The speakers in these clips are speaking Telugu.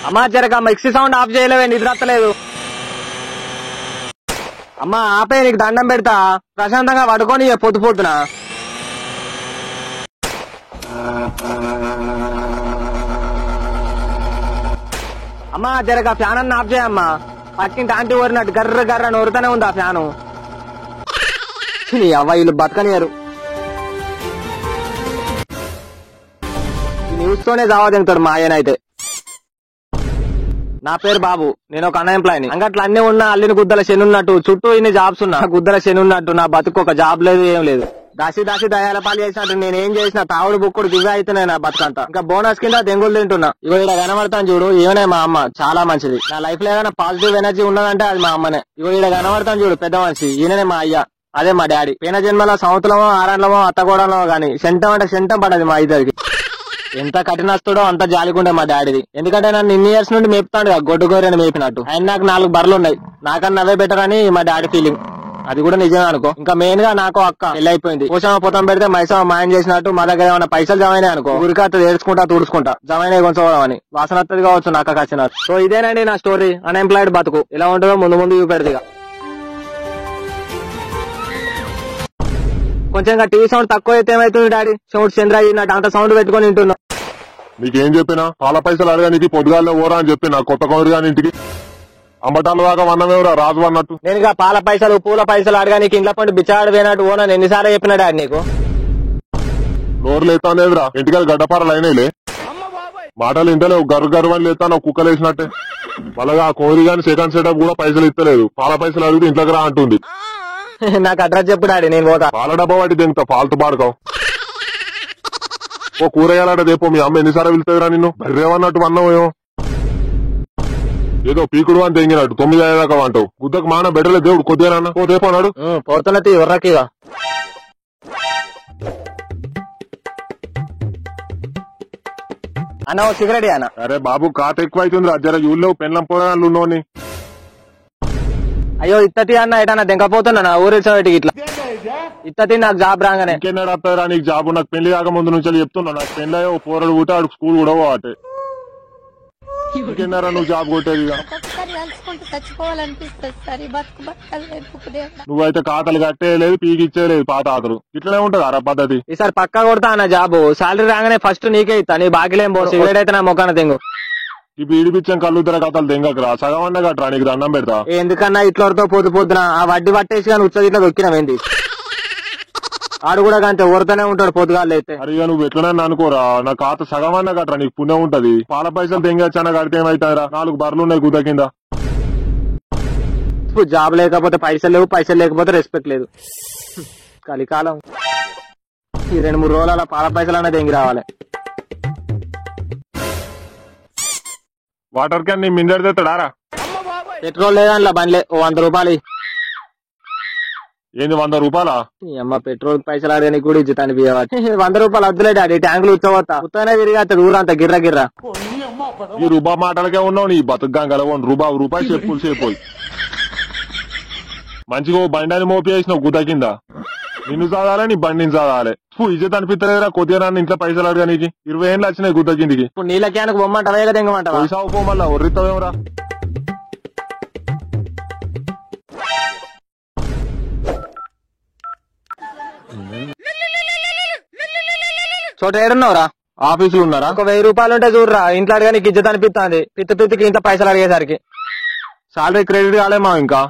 అమ్మా జరగ మిక్సీ సౌండ్ ఆఫ్ చేయలేవే, నిద్రత్తలేదు. అమ్మా ఆపే, నీకు దండం పెడతా, ప్రశాంతంగా పడుకొని పొద్దు పొద్దున. అమ్మా జరగ ఫ్యాన్ అన్న ఆఫ్ చేయమ్మా. పక్కింటి ఆంటీ ఊరినట్టు గర్ర గర్ర నోరుతూనే ఉంది ఆ ఫ్యాను. అవ్వ వీళ్ళు బతకనియరు. న్యూస్ తోనే జావా తింటాడు మా ఆయనైతే. నా పేరు బాబు, నేను ఒక అన్ఎంప్లాయ్ని. అంగట్లో అన్ని ఉన్నా అల్లిని గుద్దల శని ఉన్నట్టు, చుట్టూ ఇన్ని జాబ్స్ ఉన్నా గుద్దల శని ఉన్నట్టు నా బతుకు ఒక జాబ్ లేదు, ఏం లేదు. దాసి దాసి దయాల పాలు చేసినట్టు నేనేం చేసిన తావుడు బుక్కుడు గివ్వే అవుతున్నాయి నా బతుకంతా. ఇంకా బోనస్ కింద దెంగులు తింటున్నా. ఇగో ఇక్కడ కనబడతాను చూడు, ఈవనే మా అమ్మ, చాలా మంచిది. నా లైఫ్ లో ఏదైనా పాజిటివ్ ఎనర్జీ ఉన్నదంటే అది మా అమ్మనే. ఇగో ఇక్కడ కనబడతాను చూడు పెద్ద మనిషి, ఈయననే మా అయ్య, అదే మా డాడీ. పోయిన జన్మలో సంవత్సరమో ఆరాండ్లమో అత్తగోడలో గాని సెంటం అంటే సెంటం పడది మా ఇద్దరికి. ఎంత కఠినస్తుడో అంత జాలికుండే మా డాడీది. ఎందుకంటే నన్ను ఇన్ని ఇయర్స్ నుండి మేపుతాడు గొడ్డు గోరెని మేపినట్టు. ఆయన నాకు 4 బర్రెలు ఉన్నాయి, నాకన్నా అవే బెటర్ అని మా డాడీ ఫీలింగ్. అది కూడా నిజమే అనుకో. ఇంకా మెయిన్ గా నాకు అక్క పెళ్లి అయిపోయింది. పోషమ పొతం పెడితే మైసమ మాయం చేసినట్టు మా దగ్గర ఏమైనా పైసలు జమైనా అనుకో, ఊరికా ఏడ్చుకుంటా తుడుచుకుంటా జమైనా కొంచెం అని వాసన వస్తుంది కావచ్చు నాకు వచ్చినట్టు. సో ఇదేనండి నా స్టోరీ, అన్ఎంప్లాయిడ్ బతుకు ఎలా ఉంటుందో ముందు ముందు చూపెడదిగా. కొంచెం టీవీ సౌండ్ తక్కువ అయితే ఏమైతుంది డాడీ? సౌండ్ చంద్ర నాకు అంత సౌండ్ పెట్టుకుని వింటున్నా. నీకేం చెప్పినా పాల పైసలు అడగా నీకు పొద్దుగాల్లో ఓరా అని చెప్పినా కొత్త కౌరు గాని ఇంటికి అంబటాల దాకా వన్నమేవరా రాజు అన్నట్టు. నేను పాల పైసలు పూల పైసలు అడగా నీకు ఇంట్లో పండు బిచ్చాడు పోయినట్టు ఓనా ఎన్నిసార్లు చెప్పినా డాడీ నీకు? నోరు లేతానేవిరా, ఇంటికి గడ్డపారలు అయినాయిలే, మాటలు ఇంటలేవు, గర్రు గర్రు అని లేతాను కుక్కలు వేసినట్టే. మళ్ళగా ఆ కోరి గాని సెకండ్ సెటప్ కూడా పైసలు ఇస్తలేదు. పాల పైసలు అడిగితే ఇంట్లోకి రా అంటుంది. నాకు అడ్రస్ చెప్పు డాడీ, నేను పోతా. పాల డబ్బా వాటి దింగుతా ఫాల్తు బాడుకోవు. ఓ కూరగాయలాట దేపో, మీ అమ్మ ఎన్నిసార్లు వెళ్తుందిరా నిన్ను? బర్రేవన్నట్టు అన్నమో ఏదో పీకుడు అని తెంగినట్టు 9 అయ్యేదాకా అంటావు. గుద్దకు మాన బెటర్లే దేవుడు కొద్దిగా నాన్న ఓ దేపో అన్నాడు. పోతున్నది ఎవర్రాకిగా అన్న సిగరెట్ అన్న. అరే బాబు కాత ఎక్కువ అవుతుంది, జర యూల్లో పెళ్ళం పోరాళ్ళు ఉన్నోని. అయ్యో ఇత్తతి అన్న ఎటన్నా దెంకపోతున్నా ఊరేసరికి ఇట్లా ఇత్తతి నాకు జాబ్ రాగానే. ఇంకెన్నాడు వస్తారా నీకు జాబు? నాకు పెళ్లి కాక ముందు నుంచి చెప్తున్నా, నాకు పెళ్లి అయ్యో పోరాడు కూడా ఆడు స్కూల్ కూడా అటే. ఇంకెన్నారా నువ్వు జాబ్ కొట్టేది? నువ్వైతే ఖాతాలు కట్టేయలేదు, పీకిచ్చేయలేదు, పాత ఆతలు ఇట్లనే ఉంటది అరా పద్ధతి. ఈసారి పక్కా కొడతా అన్న జాబు. సాలరీ రాగానే ఫస్ట్ నీకే ఇస్తా, నీ బాకీలేం పో. సిగరెట్ అయితే నా మొక్కన తెంగు. ఈ బీడిపిచ్చం కళ్ళుద్దర కథలు తెంగకరా, సగం అన్న కట్టరా, నీకు దండం పెడతా. ఎందుకన్నా ఇట్లతో పొద్దు పొద్దున ఆ వడ్డీ పట్టేసి కానీ ఉచ్చది ఇట్లా దొక్కినవేంది? ఆడు కూడా అంతే ఊరుతూనే ఉంటాడు పొద్దుగాళ్ళు అయితే. అరిగా నువ్వు ఎట్లనన్నా అనుకోరా, నా ఖాతా సగం అన్న కట్టరా, నీకు పుణ్యం ఉంటది. పాల పైసలు తెంగచ్చన్న కడితే ఏమైతారా? 4 బర్రెలు ఉన్నాయి గుద్ద కింద. జాబ్ లేకపోతే పైసలు లేవు, పైసలు లేకపోతే రెస్పెక్ట్ లేదు. కలికాలం. ఈ 2-3 రోజులు అలా పాల పైసలు అన్నది తెంగి రావాలి. వాటర్ క్యాన్ నీ మిందడి తెస్తాడారా? పెట్రోల్ లేదన్నా బండ్లే, ఓ 100 రూపాయలు. ఏంది 100 రూపాయలా? అమ్మ పెట్రోల్ పైసలు అడగడానికి కూడా ఇచ్చుతాను బియ్యవాటి. 100 రూపాయలు వద్దులే డాడీ, ట్యాంకులు ఉచ్చవతా ఉత్తనే తిరిగి ఊరంతా గిర్ర గిర్ర. ఈ రూబా మాటలకే ఉన్నావు నీ బతుకుగాంగల. రూపాయి చెప్పులు చేపోయి మంచిగా బండిని మోపి వేసినావు గుద్ద కింద. నిన్ను చదవాలి, నీ బండిని చదవాలి. ఇజ్జత్ అనిపిస్తలేదురా కొద్దిగా నన్ను ఇంట్లో పైసలు అడగా నీకు? 20 ఏళ్ళు వచ్చినాయి గుద్ద కిందికి. ఇప్పుడు నీళ్ళ క్యాన్కు బొమ్మంటావా తెంగమంటావా? పైసా పో మళ్ళా ఒర్రిస్తావేమరా? చోట ఏడున్నావురా? ఆఫీసులు ఉన్నారా? ఒక 1000 రూపాయలు ఉంటే చూడరా, ఇంట్లో అడిగా నీకు ఇజ్జత్ అనిపిస్తుంది. పిత్తికి ఇంత పైసలు అడిగేసరికి సాలరీ క్రెడిట్ కాలేమా ఇంకా?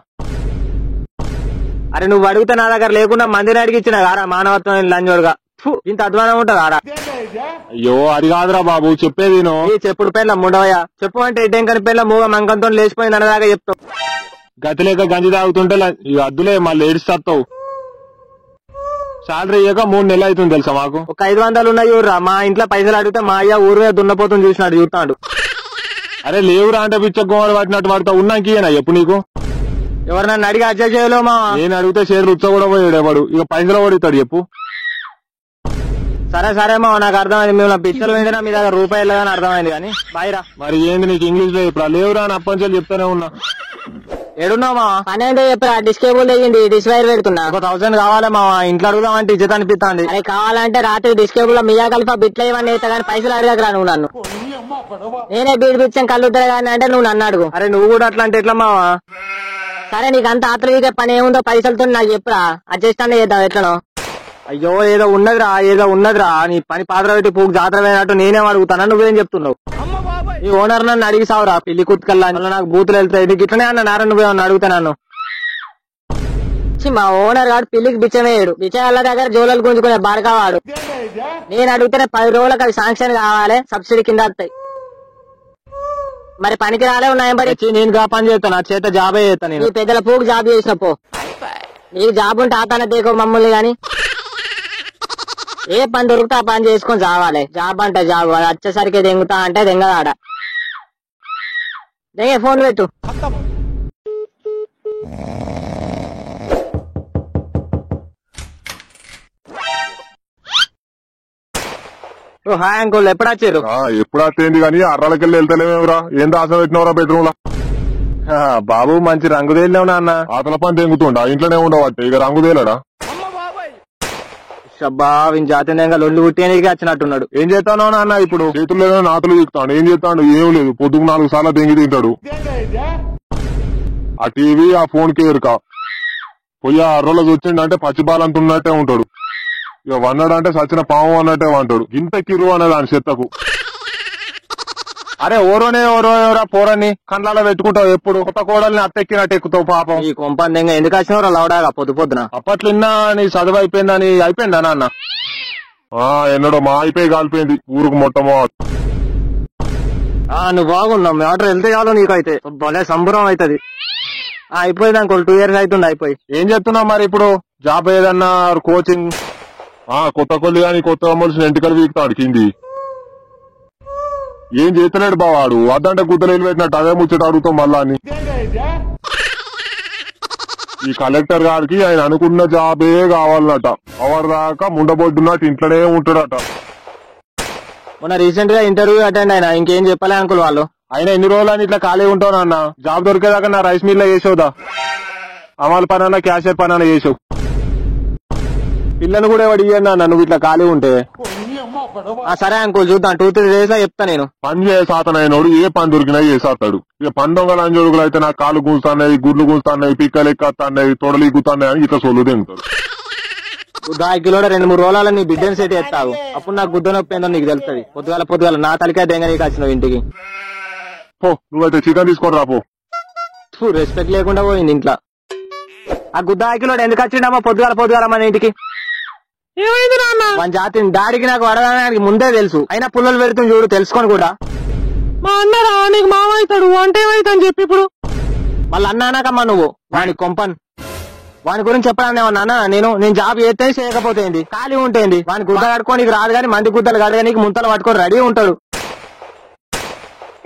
అరే నువ్వు అడిగితే నా దగ్గర లేకుండా మందిని అడిగి ఇచ్చిన కారా మానవత్వం లంజోడుగా. ఇంత అధ్వానం ఉంటది ఆరా? అయ్యో అది కాదురా బాబు, చెప్పేది చెప్పుడు పేర్ల ముండవయ్యా. చెప్పు అంటే ఇటెంకని పేర్ల మూగ మంకంతో లేచిపోయింది అన్నదాకా చెప్తావు. గతి లేక గంజి తాగుతుంటే అద్దులే మళ్ళీ ఏడిస్తావు. శాలరీ ఇయ్యక 3 నెలలు అవుతుంది తెలుసా మాకు. ఒక 500 ఉన్నాయి ఊర్రా. మా ఇంట్లో పైసలు అడిగితే మా అయ్య ఊరు మీద దున్నపోతుంది చూసినాడు చూస్తాడు. అరే లేవురా అంటే పిచ్చ గోమలు పట్టినట్టు పడతా ఉన్నాకేనా చెప్పు నీకు? ఎవరు నన్ను అడిగి అడ్జస్ట్ చేయలో మా? నేను అడిగితే షేర్లు ఉచ్చ కూడా పోయాడు, ఇక పైసలు ఓడితాడు చెప్పు. సరే మా నాకు అర్థమైంది. మేము పిచ్చలు పోయినా మీ దగ్గర రూపాయలు అని అర్థమైంది కానీ బాయ్రా. మరి ఏంది నీకు ఇంగ్లీష్ లో ఇప్పుడు లేవురా అని అప్పంచాలు చెప్తానే ఉన్నా. ఏడున్నావు మావా? పని ఏంటో చెప్పరా? డిష్ కేబుల్ తెగింది, డిష్ వైర్ పెడుతున్నా. ఒక 1000 కావాలి మావా, ఇంట్లో అడుగుదామంటే ఇజ్జత్ అనిపిస్తుంది. అరే కావాలంటే రాత్రి డిష్ కేబుల్ లో మియా కలిపా బిట్ల ఇవన్నీ వేస్తా కానీ పైసలు అడగకరా నువ్వు నన్ను. నేనే బీడి బిచ్చాం కళ్ళు కానీ అంటే నువ్వు నన్ను అడుగు. అరే నువ్వు కూడా అట్లా అంటే ఎట్లా మావా? సరే నీకు అంత ఆత్రవీకే పని ఏముందో పైసలతో నాకు చెప్పురా, అడ్జస్ట్ అన్న చేద్దాం ఎట్లనో. అయ్యో ఏదో ఉన్నదిరా నీ పని పాత్ర పెట్టి పూకు జాతర అయినట్టు నేనేం అడుగుతానా, నువ్వేం చెప్తున్నావు? ఈ ఓనర్ నన్ను అడిగి సావురా పిల్లి కుత్కల్లా, నాకు బూతులు వెళ్తాయి. నీకు ఇట్లనే అన్న నారా నువ్వేమన్నా అడుగుతా నన్ను. మా ఓనర్ గారు పిల్లికి బిచ్చమేయడు, బిచ్చగాళ్ళ దగ్గర జోలలు గుంజుకునే బారకావాడు. నేను అడిగితేనే 10 రోజులకు అవి శాంక్షన్ కావాలి, సబ్సిడీ కింద వస్తాయి. మరి పనికి రాలే ఉన్నాయం బడి నేను గా పని చేస్తాను, నా చేత జాబే చేస్తాను నేను. నీ పెద్దల పూకు జాబ్ చేసిన పో, నీకు జాబ్ ఉంటే ఆతాన దేకో మమ్మల్ని గాని. ఏ పని దొరికితే ఆ పని చేసుకొని చావాలి. జాబ్ అంటే జాబ్, అది వచ్చేసరికి దెంగుతా అంటే దెంగదాడ. దెంగే ఫోన్ పెట్టు. హాయ్ అంకుల్, ఎప్పుడు వచ్చారు? ఎప్పుడు అత్తేంది కానీ అర్రాలకెళ్ళి వెళ్తలేమేవరా? ఏం దాస పెట్టినవరా బెడ్రూమ్ లా? బాబు మంచి రంగు తేలినావు నాన్న. ఆతల పని తెంగుతుండా, ఇంట్లోనే ఉండవట్టే ఇక రంగు తేలడా? షబ్బా వీని జాతీయంగా లొల్లి కుట్టేనికి వచ్చినట్టున్నాడు. ఏం చేస్తానో నాన్న ఇప్పుడు? చేతుల్లో నాతులు తీస్తాడు, ఏం చేస్తాడు? ఏం లేదు, పొద్దుకు 4 సార్లు తెంగి తింటాడు. ఆ టీవీ ఆ ఫోన్ కి ఎరుక పోయి 6 రోజులు వచ్చిండంటే పచ్చిబాలంత ఉన్నట్టే ఉంటాడు. ఇక వన్నాడంటే సచిన పాము అన్నట్టే అంటాడు. ఇంత కిరు అన్నది ఆయన చెత్తకు. అరే ఓరోరా పోరని కండ్లాలో పెట్టుకుంటావు, ఎప్పుడు కొత్త కోడల్ని అత్తెక్కినట్టు ఎక్కుతావు పాపం. ఈ కొంపందంగా ఎందుకు వచ్చినవరా లవడాగా పొద్దున? అప్పట్లో ఇన్నా నీ చదువు అయిపోయిందని. అయిపోయిందా నాన్న? ఎన్నడో మా అయిపోయి కాలిపోయింది ఊరుకు మొట్టమో. నువ్వు బాగున్నావు, మ్యాటర్ వెళ్తే చాలు నీకైతే భలే సంబరం అవుతుంది. అయిపోయింది అంకుల్, 2 years అవుతుంది అయిపోయి. ఏం చెప్తున్నావు మరి ఇప్పుడు? జాబ్ ఏదన్నా కోచింగ్? కొత్త కొల్లి గాని కొత్త అమ్మల్సిన ఎంటికలు వీక్తాడు కింది. ఏం చేస్తలేడు బావాడు, అద్దంటే గుద్దలు పెట్టినట్టు అదే ముచ్చట అడుగుతాం మళ్ళా అని. ఈ కలెక్టర్ గారికి ఆయన అనుకున్న జాబే కావాలన్నట. అవర్ దాకా ముండబొడ్డున్నట్టు ఇంట్లోనే ఉంటాడట. మొన్న రీసెంట్ గా ఇంటర్వ్యూ అటెండ్ అయినా, ఇంకేం చెప్పలే అంకుల్ వాళ్ళు. అయినా ఎన్ని రోజులు అని ఇట్లా ఖాళీ ఉంటావు నాన్న? జాబ్ దొరికేదాకా నా రైస్ మిల్ లో చేసావుదా, అమలు పనన్నా క్యాషియర్ పనన్నా చేసావు. పిల్లని కూడా ఎవడు ఇయ్యండి అన్న నువ్వు ఇట్లా ఖాళీ ఉంటే. సరే అంకుల్ చూద్దాం, 2-3 days లో చెప్తా నేను. పని చేసాతనైనోడు ఏ పని దొరికినా చేసాతాడు. ఇక పని దొంగలు అంజోడుగులు అయితే నాకు కాళ్ళు గుంజుతాయి, గుడ్లు గుంజుతాయి, పిక్కలు ఎక్కతాయి, తొడలు ఇగ్గుతాయి అని ఇట్లా సొల్లు తింటాడు. 10 కిలోల 2-3 రోజుల నీ బిడ్డను సెట్ ఎత్తావు, అప్పుడు నాకు గుద్ద నొప్పి ఏందో నీకు తెలుస్తుంది. పొద్దుగాల నా తలకాయ దెంగ నీకు వచ్చినావు ఇంటికి. పో నువ్వైతే చికెన్ తీసుకొని రాపో. రెస్పెక్ట్ లేకుండా పోయింది ఇంట్లో. ఆ గుద్ద 10 కిలోడు ఎందుకు వచ్చిండమ్మా పొద్దుగాల మన ఇంటికి? ఏమైంది నాన్న? మన జాతిని డాడీకి నాకు వడడానికి ముందే తెలుసు, అయినా పుల్లలు పెడుతుంది చూడు తెలుసుకొని కూడా. మా అన్నరా నీకు మామ అవుతాడు అంటే ఏమైతాని చెప్పి ఇప్పుడు మళ్ళీ అన్నానాకమ్మా నువ్వు వాని కొంపన్. వాని గురించి చెప్పడానే నాన్న, నేను జాబ్ చేస్తే చేయకపోతే ఏంది, ఖాళీ ఉంటేంది. వాని గుద్ద కట్టుకోనికి రాదు కానీ మంది గుద్దలు కడగానికి ముంతలు పట్టుకొని రెడీ ఉంటాడు.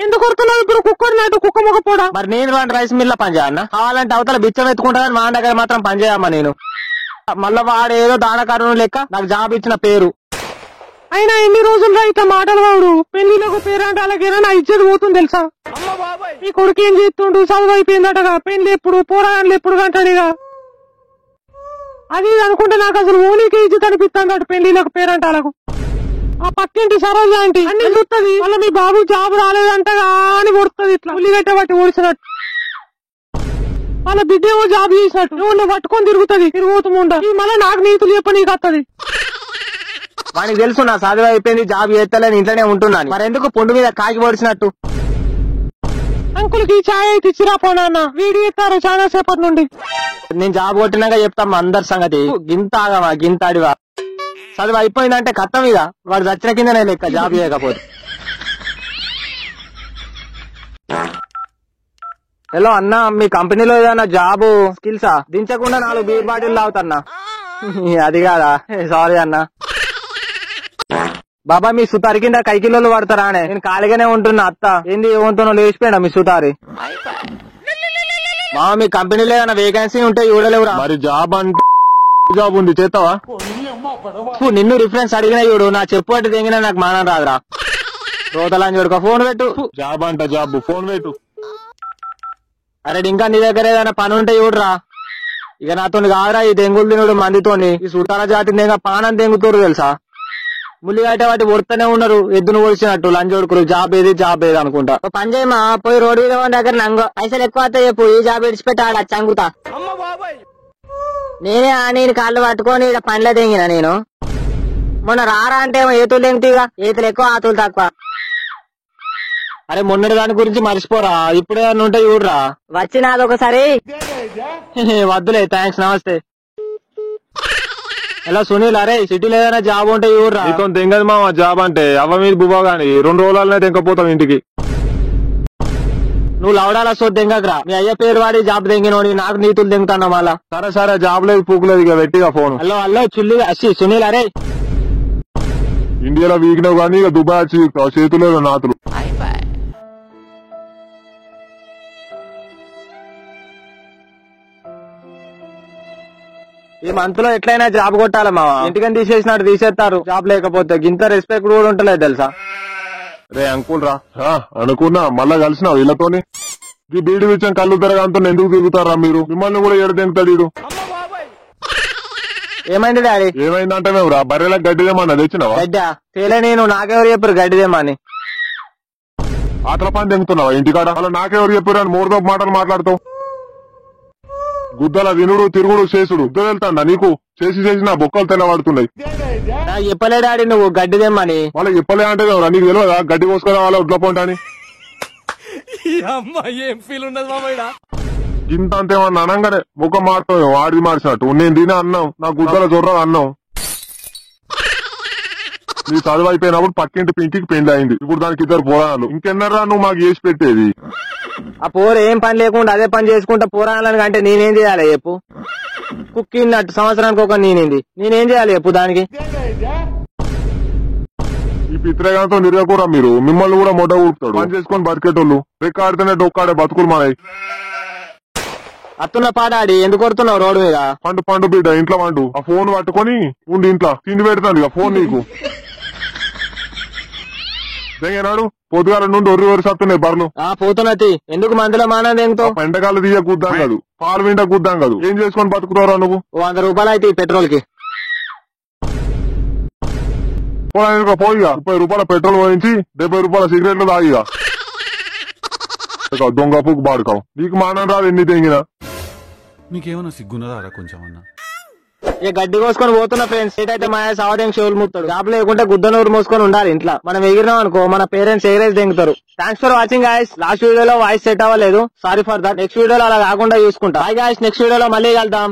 ఎందుకు కొడుతున్నావు ఇప్పుడు? కుక్కర్ కుక్క మొక్కపోడా? మరి నేను వాడి రైస్ మిల్ లో పని చేయన్నా? కావాలంటే అవతల బిచ్చం ఎత్తుకుంటా కానీ మా దగ్గర మాత్రం పని చేయమ్మా నేను. మళ్ళా వాడు ఏదో దానకారుని లెక్క నాకు జాబ్ ఇచ్చిన పేరు. అయినా ఎన్ని రోజులు ఇట్లా మాటలు వాడు? పెళ్లిలోకి పేరంటే అలాగేనా నా ఇచ్చేది పోతుంది తెలుసా? ఈ కొడుకు ఏం చేస్తుండు, చదువు అయిపోయిందటగా, పెళ్లి ఎప్పుడు పోరాళ్ళు ఎప్పుడు కంటాడుగా. అది అనుకుంటే నాకు అసలు ఓనీకి ఇజ్జత్ అనిపిస్తాడు పెళ్లిలోకి పేరంటాలకు. ఆ పక్కింటి సరోజ ఆంటీ అన్ని చూస్తుంది, మళ్ళీ మీ బాబు జాబ్ రాలేదంటగా అని కొడుతుంది ఇట్లా ఉల్లిగడ్డ పట్టి ఓడిసినట్టు. వాళ్ళ బిడ్డ ఏమో జాబ్ చేసినట్టు నువ్వు పట్టుకొని తిరుగుతుండ. మళ్ళీ నాకు నీతులు చెప్ప నీకు వస్తుంది. వానికి తెలుసు నా చదువు అయిపోయింది, జాబ్ చేస్తలేని ఇంట్లోనే ఉంటున్నాను, మరి ఎందుకు పొండు మీద కాకి పొడిచినట్టు? అంకుల్కి ఛాయ్ అయితే ఇచ్చిరా పోనా, వీడియో ఇస్తారు చాలా సేపటి నుండి. నేను జాబ్ కొట్టినాక చెప్తాం అందరి సంగతి. గింత ఆగవా గింతాడివా? చదువు అయిపోయిందంటే కట్టం ఇక వాడు చచ్చిన కిందనే లెక్క జాబ్ చేయకపోతే. హలో అన్నా, మీ కంపెనీలో ఏదైనా జాబ్ స్కిల్సా? దించకుండా 4 బీర్ బాటిల్ తాగుతున్నా. అది కాదా, సారీ అన్నా. బాబా మీ సుతారి కింద కైకిలోలు పడతారా అనే? నేను ఖాళీగానే ఉంటున్నా. అత్త ఏంది ఏమంటున్నా లేచిపోయినా మీ సుతారి? మా మీ కంపెనీలో ఏదైనా వేకెన్సీ ఉంటే చూడలేవురా? మరి జాబ్ అంటే జాబ్ ఉంది చేస్తావా? నిన్ను రిఫరెన్స్ అడిగినా చూడు, నా చెప్పు అటు తెగినా నాకు మానం రాదురా. రోతలని చూడుకో, ఫోన్ పెట్టు. జాబ్ అంట జాబ్, ఫోన్ పెట్టు. అరే ఇంకా నీ దగ్గర ఏదైనా పని ఉంటే చూడరా. ఇక నాతో కాదురా ఈ దెంగులు తినుడు మందితోని. ఈ సుతార జాతి దెంగ పానం దెంగుతూరు తెలుసా. ముల్లిగట్టే వాటి ఒడుతూనే ఉన్నారు ఎద్దును ఒడిచినట్టు లంచోడుకులు. జాబ్ ఏది అనుకుంటా. పని చేయమా పోయి రోడ్డు మీద దగ్గర నంగో పైసలు ఎక్కువ చెప్పు ఈ జాబ్ విడిచిపెట్టి ఆడ చంగుతా. నేను కాళ్ళు పట్టుకొని ఇక్కడ పనిలో తెంగిన. నేను మొన్న రారా అంటే ఏతులు తెంగుతీగా. ఏతులు ఎక్కువ ఆతులు తక్కువ. అరే మొన్నటి దాని గురించి మర్చిపోరా. ఇప్పుడే ఉంటే చూడరా. వచ్చినాది ఒకసారి. వద్దులే థ్యాంక్స్ నమస్తే. ఎలా సునీల్ అరే సిటీలో ఏదైనా జాబ్ ఉంటే చూడరా. నీతో తెంగదు మామ జాబ్ అంటే అవ్వ మీద బువ్వ గాని 2 రోజులనే తెంకపోతాం ఇంటికి. నువ్వు లవడాల సో దెంగకరా. మీ అయ్య పేరు వాడి జాబ్ దెంగినోడి నాకు నీతులు దెంగుతాన్నా మళ్ళా. సరే జాబ్ లేదు పూకులేదు ఇక పెట్టిగా ఫోన్. హలో చుల్లి అచ్చి సునీల్ అరే. ఇండియాలో వీకినావు కానీ ఇక దుబాయ్ వచ్చి చేతులు నాతులు. ఈ మంత్ లో ఎట్లయినా జాబ్ కొట్టాలి మావా. ఇంటికని తీసేసినట్టు తీసేస్తారు. జాబ్ లేకపోతే గింత రెస్పెక్ట్ కూడా ఉంటలేదు తెలుసా. రే అంకుల్ రా అనుకున్నా మళ్ళా కలిసినావు వీళ్ళతోని. ఈ బీడి విషయం కళ్ళు తిరగంతో ఎందుకు తిరుగుతారా మీరు. మిమ్మల్ని కూడా ఏడు తెంగుతాడు. ఏమైంది డాడీ. ఏమైందంటే మేము రా బర్రెలకు గడ్డిదేమన్నా తెచ్చినావా. గడ్డా తేలే నేను నాకెవరు చెప్పారు గడ్డిదేమని. ఆటల పని తెంగుతున్నావా ఇంటికాడ. అలా నాకెవరు చెప్పారు అని మూడుతో మాటలు మాట్లాడతావు. గుద్దల వినుడు తిరుగుడు చేసుడు గుద్ద వెళ్తాడా నీకు. చేసి నా బొక్కలు తెల్లవాడుతున్నాయి. నాకు చెప్పలే డాడీ నువ్వు గడ్డిదేమని. వాళ్ళకి చెప్పలే అంటే నీకు తెలియదా గడ్డి కోసుకురా వాళ్ళ ఉడ్ల పొంటని. ఏం ఫీల్ ఉండదు మామయ్య. ఇంత అంతేమన్నా అనగానే ముఖం మారుతావు వాడిది మార్చినట్టు. నేను తినే అన్నం నా గుద్దల జొర్ర అన్నం. నీ చదువు అయిపోయినప్పుడు పక్కింటి పింకికి పెళ్లి అయింది. ఇప్పుడు దానికి 2 పోరాలు. ఇంకెన్నరా నువ్వు మాకు చేసి పెట్టేది. ఆ పోరు ఏం పని లేకుండా అదే పని చేసుకుంటా పోరాలని అంటే నేనేం చేయాలి చెప్పు. కుక్కిన్నట్టు సంవత్సరానికి ఒక నేనేం చేయాలి చెప్పు దానికి. ఈ పిత్రగాంతో నిరగకూరా మీరు. మిమ్మల్ని కూడా మొట్ట ఊపుతాడు. పని చేసుకొని బతికేటోళ్ళు రెక్కాడితేనే డొక్కాడే బతుకులు మారాయి. అత్తున్న పాడాడి ఎందుకు కొడుతున్నావు రోడ్డు మీద. పండు బిడ్డ ఇంట్లో వండు. ఆ ఫోన్ పట్టుకొని ఉండి ఇంట్లో తిండి పెడతాను ఇక ఫోన్ నీకు. నాడు పొద్దుగాల నుండి ఒరి సత్తున్నాయి బర్లు. పోతున్నది ఎందుకు మందులో మానది ఎంతో. ఎండగాలు తీయ కూద్దాం కాదు పాలు వింట కూద్దాం కాదు. ఏం చేసుకొని బతుకుతారా నువ్వు. 100 రూపాయలు అయితే పెట్రోల్ కి. పోయిగా 30 రూపాయల పెట్రోల్ పోయించి 70 రూపాయల సిగరెట్లు తాగిగా. దొంగ పువ్వు బాడుకావు. నీకు మానం రాదు ఎన్ని తెంగినా. నీకేమన్నా సిగ్గున్నదారా కొంచెం అన్నా. ఇక గడ్డి కోసుకొని పోతున్న ఫ్రెండ్స్. ఏటైతే మా సవాదేం షోలు ముత్తాడు. జాబ్ లేకుంటే గుద్దనూరు మోసుకొని ఉండాలి ఇంట్లో. మనం ఎగిరినాం అనుకో మన పేరెంట్స్ ఎగరేసి దెంగుతారు. Thanks for watching guys. Last వీడియోలో వాయిస్ సెట్ అవ్వలేదు. Sorry for that. నెక్స్ట్ వీడియోలో అలా కాకుండా చూసుకుంటా. Bye guys. నెక్స్ట్ వీడియోలో మళ్ళీ కలుద్దాం.